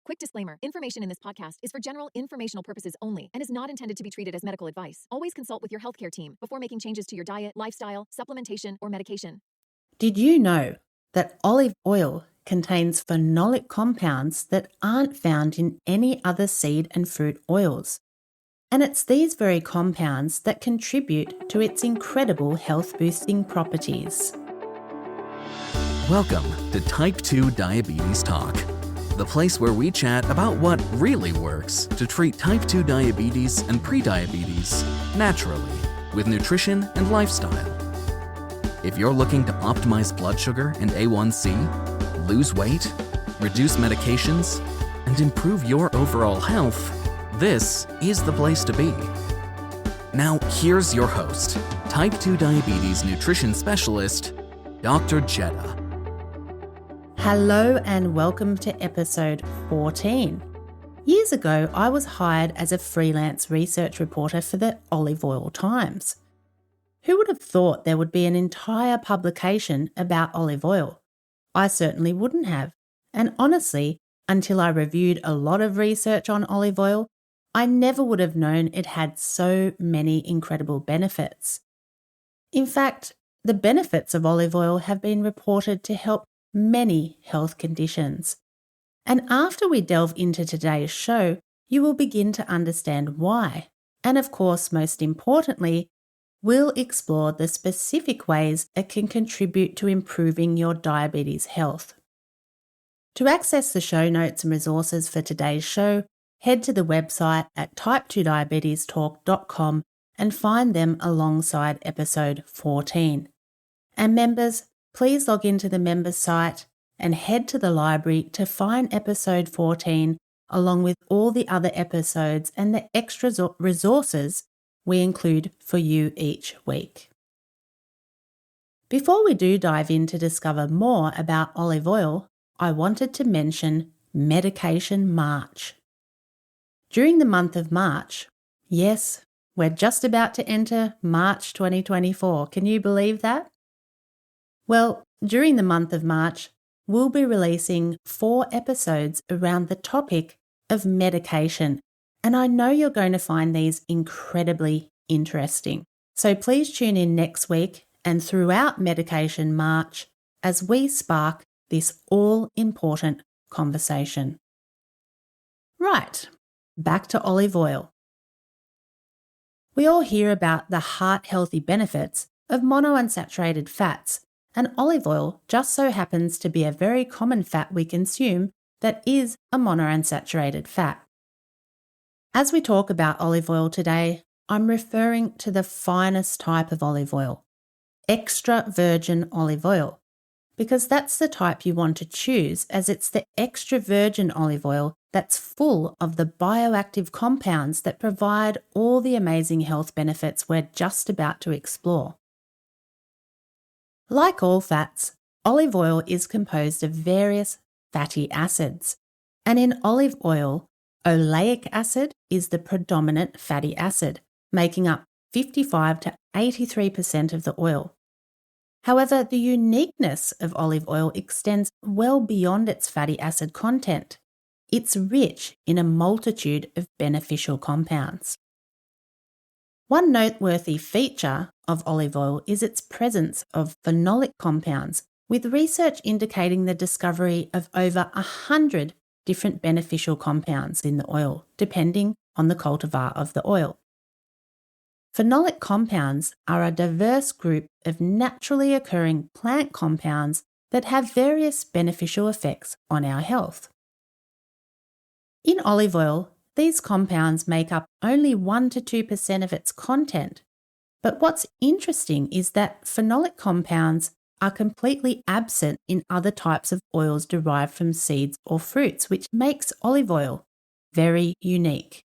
Quick disclaimer, information in this podcast is for general informational purposes only and is not intended to be treated as medical advice. Always consult with your healthcare team before making changes to your diet, lifestyle, supplementation, or medication. Did you know that olive oil contains phenolic compounds that aren't found in any other seed and fruit oils? And it's these very compounds that contribute to its incredible health-boosting properties. Welcome to Type 2 Diabetes Talk, the place where we chat about what really works to treat type 2 diabetes and prediabetes naturally with nutrition and lifestyle. If you're looking to optimize blood sugar and A1C, lose weight, reduce medications, and improve your overall health, this is the place to be. Now, here's your host, Type 2 Diabetes Nutrition Specialist, Dr. Jetta. Hello and welcome to episode 14. Years ago, I was hired as a freelance research reporter for the Olive Oil Times. Who would have thought there would be an entire publication about olive oil? I certainly wouldn't have. And honestly, until I reviewed a lot of research on olive oil, I never would have known it had so many incredible benefits. In fact, the benefits of olive oil have been reported to help many health conditions. And after we delve into today's show, you will begin to understand why. And of course, most importantly, we'll explore the specific ways it can contribute to improving your diabetes health. To access the show notes and resources for today's show, head to the website at type2diabetestalk.com and find them alongside episode 14. And members, please log into the members site and head to the library to find episode 14 along with all the other episodes and the extra resources we include for you each week. Before we do dive in to discover more about olive oil, I wanted to mention Medication March. During the month of March, yes, we're just about to enter March 2024. Can you believe that? Well, during the month of March, we'll be releasing 4 episodes around the topic of medication, and I know you're going to find these incredibly interesting. So please tune in next week and throughout Medication March as we spark this all-important conversation. Right, back to olive oil. We all hear about the heart-healthy benefits of monounsaturated fats, and olive oil just so happens to be a very common fat we consume that is a monounsaturated fat. As we talk about olive oil today, I'm referring to the finest type of olive oil, extra virgin olive oil, because that's the type you want to choose as it's the extra virgin olive oil that's full of the bioactive compounds that provide all the amazing health benefits we're just about to explore. Like all fats, olive oil is composed of various fatty acids, and in olive oil, oleic acid is the predominant fatty acid, making up 55 to 83% of the oil. However, the uniqueness of olive oil extends well beyond its fatty acid content. It's rich in a multitude of beneficial compounds. One noteworthy feature of olive oil is its presence of phenolic compounds, with research indicating the discovery of over 100 different beneficial compounds in the oil, depending on the cultivar of the oil. Phenolic compounds are a diverse group of naturally occurring plant compounds that have various beneficial effects on our health. In olive oil, these compounds make up only 1 to 2% of its content. But what's interesting is that phenolic compounds are completely absent in other types of oils derived from seeds or fruits, which makes olive oil very unique.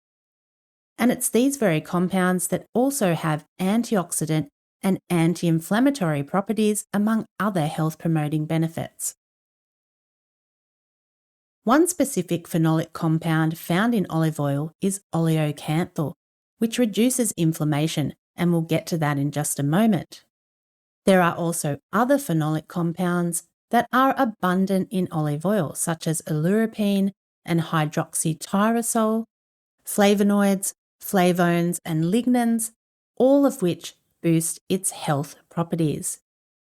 And it's these very compounds that also have antioxidant and anti-inflammatory properties, among other health-promoting benefits. One specific phenolic compound found in olive oil is oleocanthal, which reduces inflammation, and we'll get to that in just a moment. There are also other phenolic compounds that are abundant in olive oil, such as oleuropein, and hydroxytyrosol, flavonoids, flavones, and lignans, all of which boost its health properties.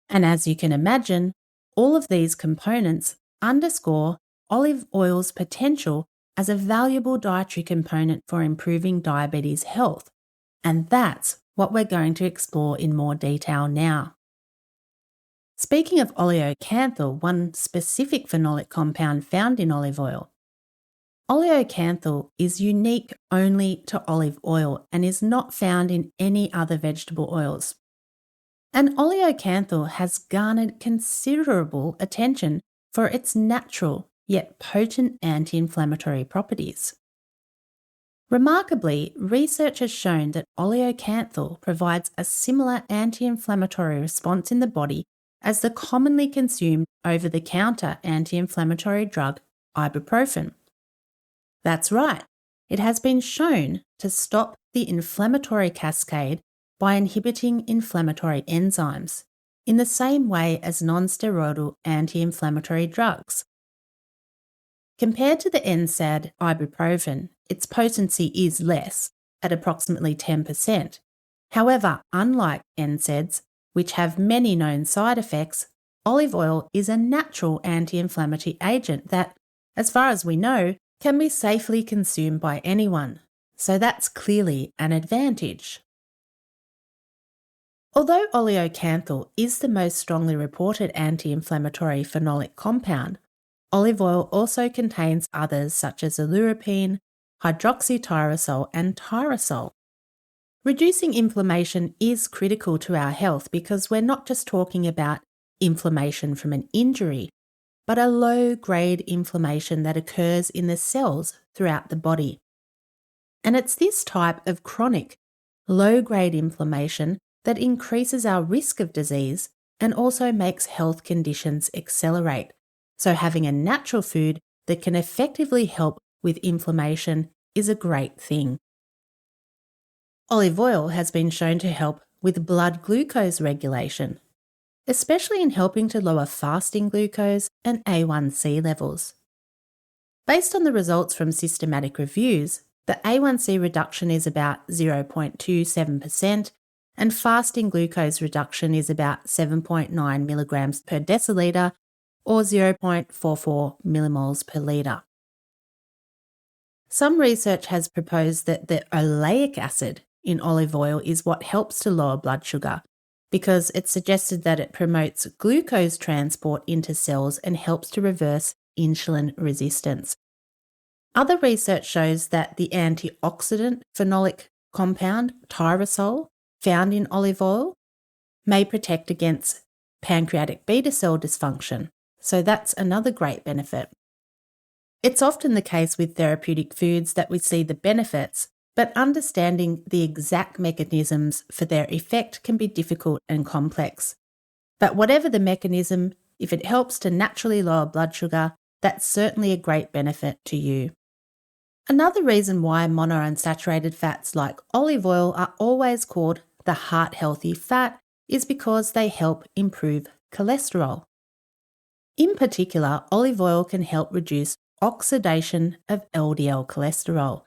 And as you can imagine, all of these components underscore olive oil's potential as a valuable dietary component for improving diabetes health. And that's what we're going to explore in more detail now. Speaking of oleocanthal, one specific phenolic compound found in olive oil, oleocanthal is unique only to olive oil and is not found in any other vegetable oils. And oleocanthal has garnered considerable attention for its natural yet potent anti-inflammatory properties. Remarkably, research has shown that oleocanthal provides a similar anti-inflammatory response in the body as the commonly consumed over-the-counter anti-inflammatory drug ibuprofen. That's right, it has been shown to stop the inflammatory cascade by inhibiting inflammatory enzymes, in the same way as non-steroidal anti-inflammatory drugs. Compared to the NSAID ibuprofen, its potency is less, at approximately 10%. However, unlike NSAIDs, which have many known side effects, olive oil is a natural anti-inflammatory agent that, as far as we know, can be safely consumed by anyone. So that's clearly an advantage. Although oleocanthal is the most strongly reported anti-inflammatory phenolic compound, olive oil also contains others such as oleuropein, hydroxytyrosol, and tyrosol. Reducing inflammation is critical to our health because we're not just talking about inflammation from an injury, but a low-grade inflammation that occurs in the cells throughout the body. And it's this type of chronic, low-grade inflammation that increases our risk of disease and also makes health conditions accelerate. So having a natural food that can effectively help with inflammation is a great thing. Olive oil has been shown to help with blood glucose regulation, especially in helping to lower fasting glucose and A1C levels. Based on the results from systematic reviews, the A1C reduction is about 0.27% and fasting glucose reduction is about 7.9 milligrams per decilitre or 0.44 millimoles per litre. Some research has proposed that the oleic acid in olive oil is what helps to lower blood sugar because it's suggested that it promotes glucose transport into cells and helps to reverse insulin resistance. Other research shows that the antioxidant phenolic compound tyrosol found in olive oil may protect against pancreatic beta cell dysfunction, so that's another great benefit. It's often the case with therapeutic foods that we see the benefits, but understanding the exact mechanisms for their effect can be difficult and complex. But whatever the mechanism, if it helps to naturally lower blood sugar, that's certainly a great benefit to you. Another reason why monounsaturated fats like olive oil are always called the heart-healthy fat is because they help improve cholesterol. In particular, olive oil can help reduce oxidation of LDL cholesterol,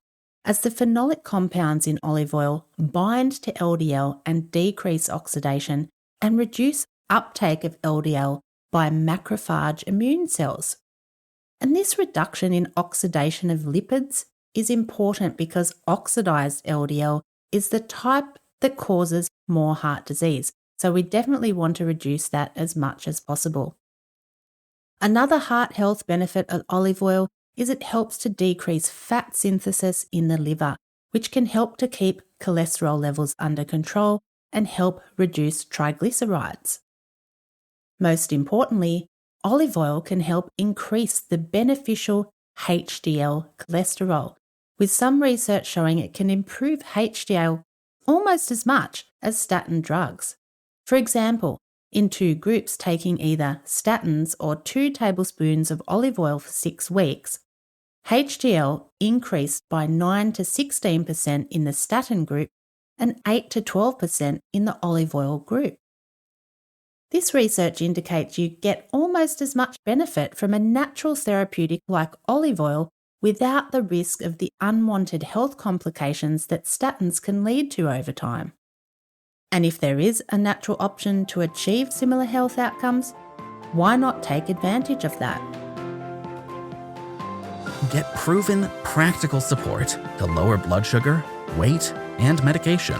as the phenolic compounds in olive oil bind to LDL and decrease oxidation and reduce uptake of LDL by macrophage immune cells. And this reduction in oxidation of lipids is important because oxidized LDL is the type that causes more heart disease, so we definitely want to reduce that as much as possible. Another heart health benefit of olive oil is it helps to decrease fat synthesis in the liver, which can help to keep cholesterol levels under control and help reduce triglycerides. Most importantly, olive oil can help increase the beneficial HDL cholesterol, with some research showing it can improve HDL almost as much as statin drugs. For example, in 2 groups taking either statins or 2 tablespoons of olive oil for 6 weeks, HDL increased by 9 to 16% in the statin group and 8 to 12% in the olive oil group. This research indicates you get almost as much benefit from a natural therapeutic like olive oil without the risk of the unwanted health complications that statins can lead to over time. And if there is a natural option to achieve similar health outcomes, why not take advantage of that? Get proven, practical support to lower blood sugar, weight, and medication.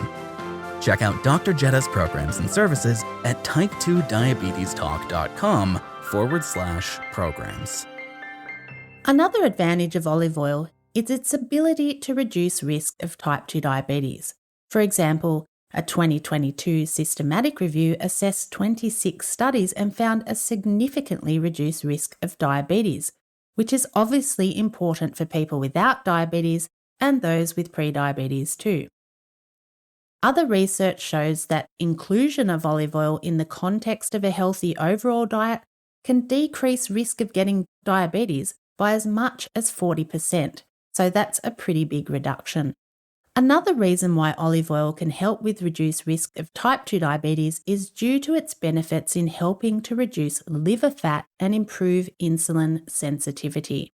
Check out Dr. Jetta's programs and services at type2diabetestalk.com/programs. Another advantage of olive oil is its ability to reduce risk of type 2 diabetes. For example, a 2022 systematic review assessed 26 studies and found a significantly reduced risk of diabetes, which is obviously important for people without diabetes and those with prediabetes too. Other research shows that inclusion of olive oil in the context of a healthy overall diet can decrease risk of getting diabetes by as much as 40%, so that's a pretty big reduction. Another reason why olive oil can help with reduced risk of type 2 diabetes is due to its benefits in helping to reduce liver fat and improve insulin sensitivity.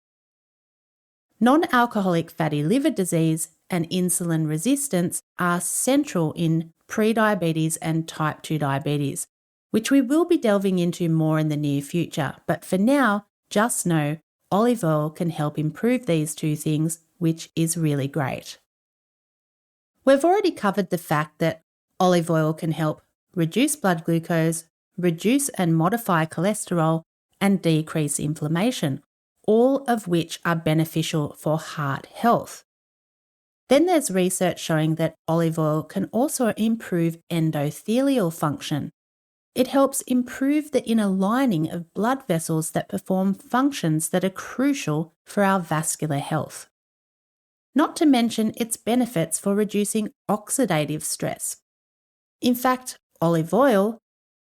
Non-alcoholic fatty liver disease and insulin resistance are central in prediabetes and type 2 diabetes, which we will be delving into more in the near future. But for now, just know olive oil can help improve these two things, which is really great. We've already covered the fact that olive oil can help reduce blood glucose, reduce and modify cholesterol, and decrease inflammation, all of which are beneficial for heart health. Then there's research showing that olive oil can also improve endothelial function. It helps improve the inner lining of blood vessels that perform functions that are crucial for our vascular health. Not to mention its benefits for reducing oxidative stress. In fact, olive oil,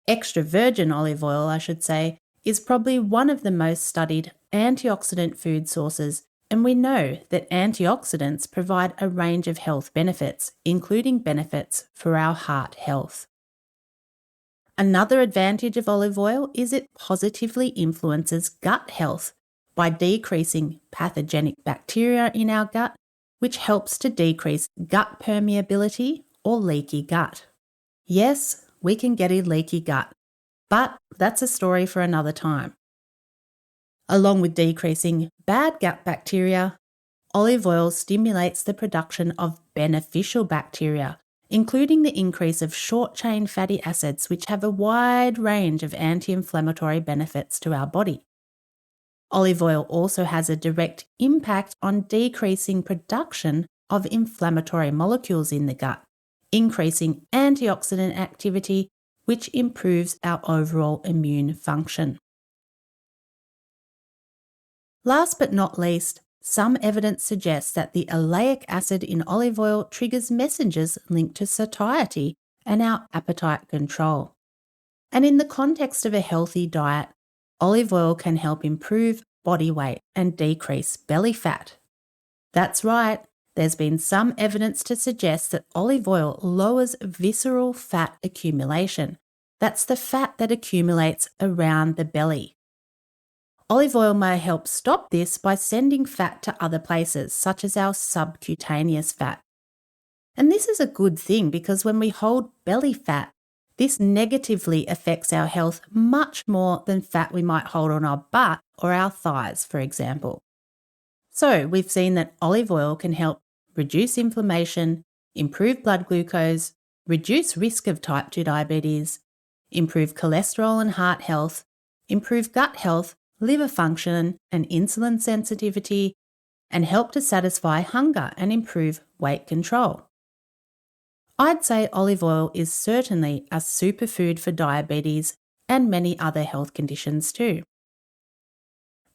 extra virgin olive oil I should say, is probably one of the most studied antioxidant food sources, and we know that antioxidants provide a range of health benefits, including benefits for our heart health. Another advantage of olive oil is it positively influences gut health by decreasing pathogenic bacteria in our gut, which helps to decrease gut permeability or leaky gut. Yes, we can get a leaky gut, but that's a story for another time. Along with decreasing bad gut bacteria, olive oil stimulates the production of beneficial bacteria, including the increase of short-chain fatty acids, which have a wide range of anti-inflammatory benefits to our body. Olive oil also has a direct impact on decreasing production of inflammatory molecules in the gut, increasing antioxidant activity, which improves our overall immune function. Last but not least, some evidence suggests that the oleic acid in olive oil triggers messengers linked to satiety and our appetite control. And in the context of a healthy diet, olive oil can help improve body weight and decrease belly fat. That's right, there's been some evidence to suggest that olive oil lowers visceral fat accumulation. That's the fat that accumulates around the belly. Olive oil may help stop this by sending fat to other places, such as our subcutaneous fat. And this is a good thing because when we hold belly fat, this negatively affects our health much more than fat we might hold on our butt or our thighs, for example. So we've seen that olive oil can help reduce inflammation, improve blood glucose, reduce risk of type 2 diabetes, improve cholesterol and heart health, improve gut health, liver function and insulin sensitivity, and help to satisfy hunger and improve weight control. I'd say olive oil is certainly a superfood for diabetes and many other health conditions too.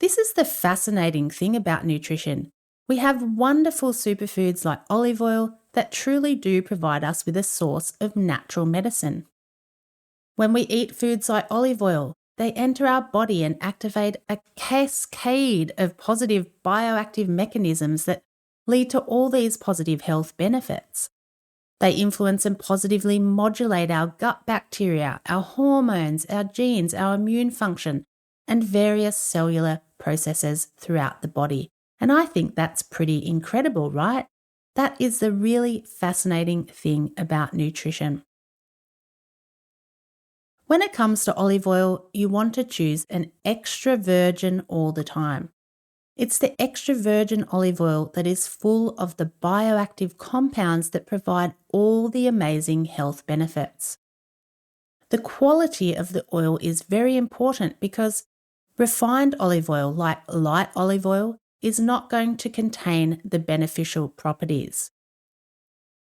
This is the fascinating thing about nutrition. We have wonderful superfoods like olive oil that truly do provide us with a source of natural medicine. When we eat foods like olive oil, they enter our body and activate a cascade of positive bioactive mechanisms that lead to all these positive health benefits. They influence and positively modulate our gut bacteria, our hormones, our genes, our immune function, and various cellular processes throughout the body, And I think that's pretty incredible, right? That is the really fascinating thing about nutrition. When it comes to olive oil, you want to choose an extra virgin all the time. It's the extra virgin olive oil that is full of the bioactive compounds that provide all the amazing health benefits. The quality of the oil is very important because refined olive oil, like light olive oil, is not going to contain the beneficial properties.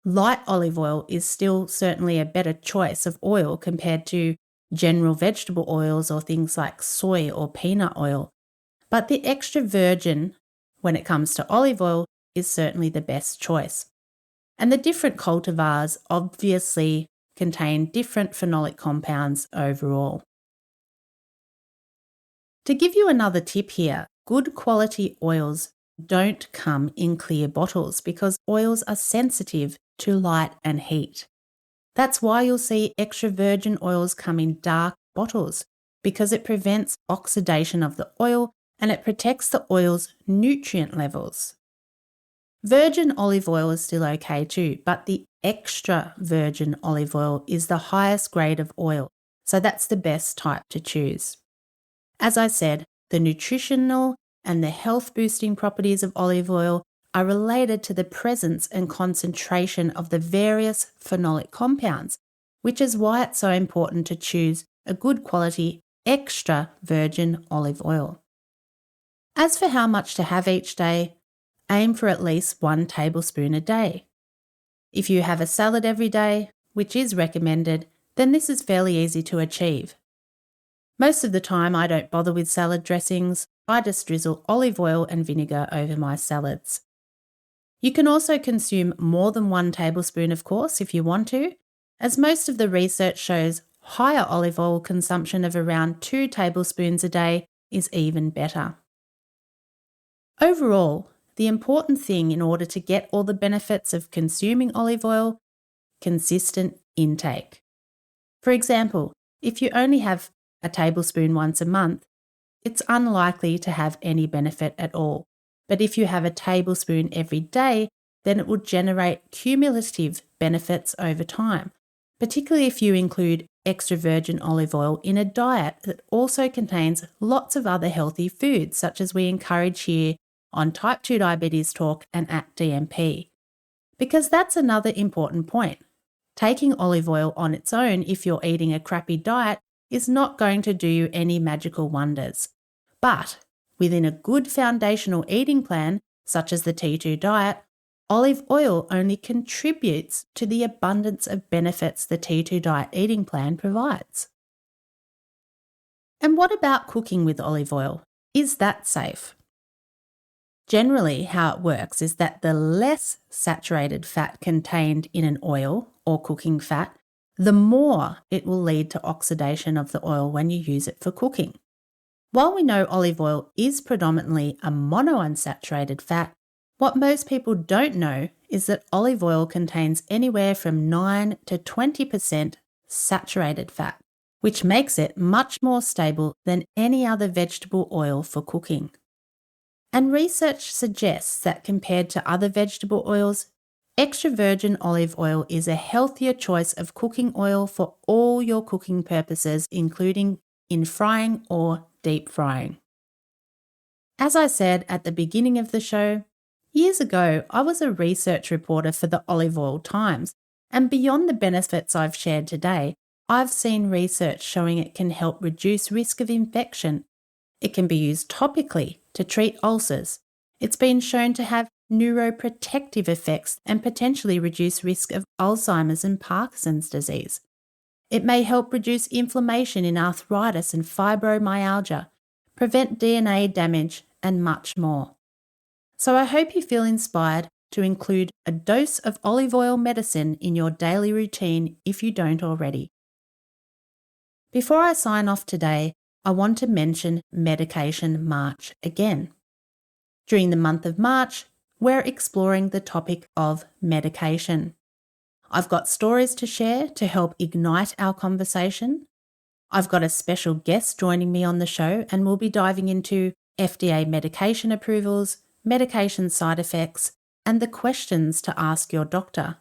Light olive oil is still certainly a better choice of oil compared to general vegetable oils or things like soy or peanut oil. But the extra virgin, when it comes to olive oil, is certainly the best choice. And the different cultivars obviously contain different phenolic compounds overall. To give you another tip here, good quality oils don't come in clear bottles because oils are sensitive to light and heat. That's why you'll see extra virgin oils come in dark bottles, because it prevents oxidation of the oil and it protects the oil's nutrient levels. Virgin olive oil is still okay too, but the extra virgin olive oil is the highest grade of oil, so that's the best type to choose. As I said, the nutritional and the health boosting properties of olive oil are related to the presence and concentration of the various phenolic compounds, which is why it's so important to choose a good quality extra virgin olive oil. As for how much to have each day, aim for at least 1 tablespoon a day. If you have a salad every day, which is recommended, then this is fairly easy to achieve. Most of the time I don't bother with salad dressings, I just drizzle olive oil and vinegar over my salads. You can also consume more than 1 tablespoon, of course, if you want to, as most of the research shows higher olive oil consumption of around 2 tablespoons a day is even better. Overall, the important thing in order to get all the benefits of consuming olive oil, consistent intake. For example, if you only have a tablespoon once a month, it's unlikely to have any benefit at all. But if you have a tablespoon every day, then it will generate cumulative benefits over time, particularly if you include extra virgin olive oil in a diet that also contains lots of other healthy foods, such as we encourage here on Type 2 Diabetes Talk and at DMP. Because that's another important point. Taking olive oil on its own, if you're eating a crappy diet, is not going to do you any magical wonders. But within a good foundational eating plan, such as the T2 diet, olive oil only contributes to the abundance of benefits the T2 diet eating plan provides. And what about cooking with olive oil? Is that safe? Generally, how it works is that the less saturated fat contained in an oil or cooking fat, the more it will lead to oxidation of the oil when you use it for cooking. While we know olive oil is predominantly a monounsaturated fat, what most people don't know is that olive oil contains anywhere from 9 to 20% saturated fat, which makes it much more stable than any other vegetable oil for cooking. And research suggests that compared to other vegetable oils, extra virgin olive oil is a healthier choice of cooking oil for all your cooking purposes, including in frying or deep frying. As I said at the beginning of the show, years ago I was a research reporter for the Olive Oil Times, and beyond the benefits I've shared today, I've seen research showing it can help reduce risk of infection. It can be used topically to treat ulcers. It's been shown to have neuroprotective effects and potentially reduce risk of Alzheimer's and Parkinson's disease. It may help reduce inflammation in arthritis and fibromyalgia, prevent DNA damage, and much more. So I hope you feel inspired to include a dose of olive oil medicine in your daily routine if you don't already. Before I sign off today, I want to mention Medication March again. During the month of March, we're exploring the topic of medication. I've got stories to share to help ignite our conversation. I've got a special guest joining me on the show, and we'll be diving into FDA medication approvals, medication side effects, and the questions to ask your doctor.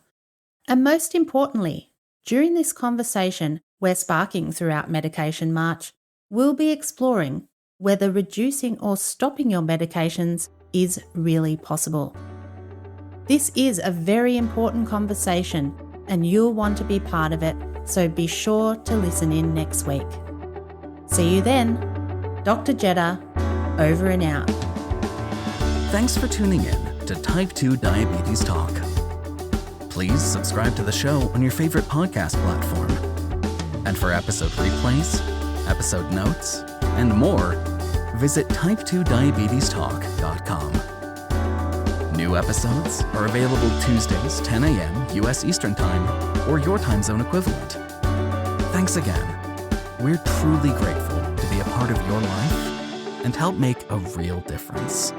And most importantly, during this conversation we're sparking throughout Medication March, we'll be exploring whether reducing or stopping your medications is really possible. This is a very important conversation and you'll want to be part of it, so be sure to listen in next week. See you then. Dr. Jeddah, over and out. Thanks for tuning in to Type 2 Diabetes Talk. Please subscribe to the show on your favorite podcast platform. And for episode replays, episode notes, and more, visit type2diabetestalk.com. New episodes are available Tuesdays, 10 a.m. US Eastern Time, or your time zone equivalent. Thanks again. We're truly grateful to be a part of your life and help make a real difference.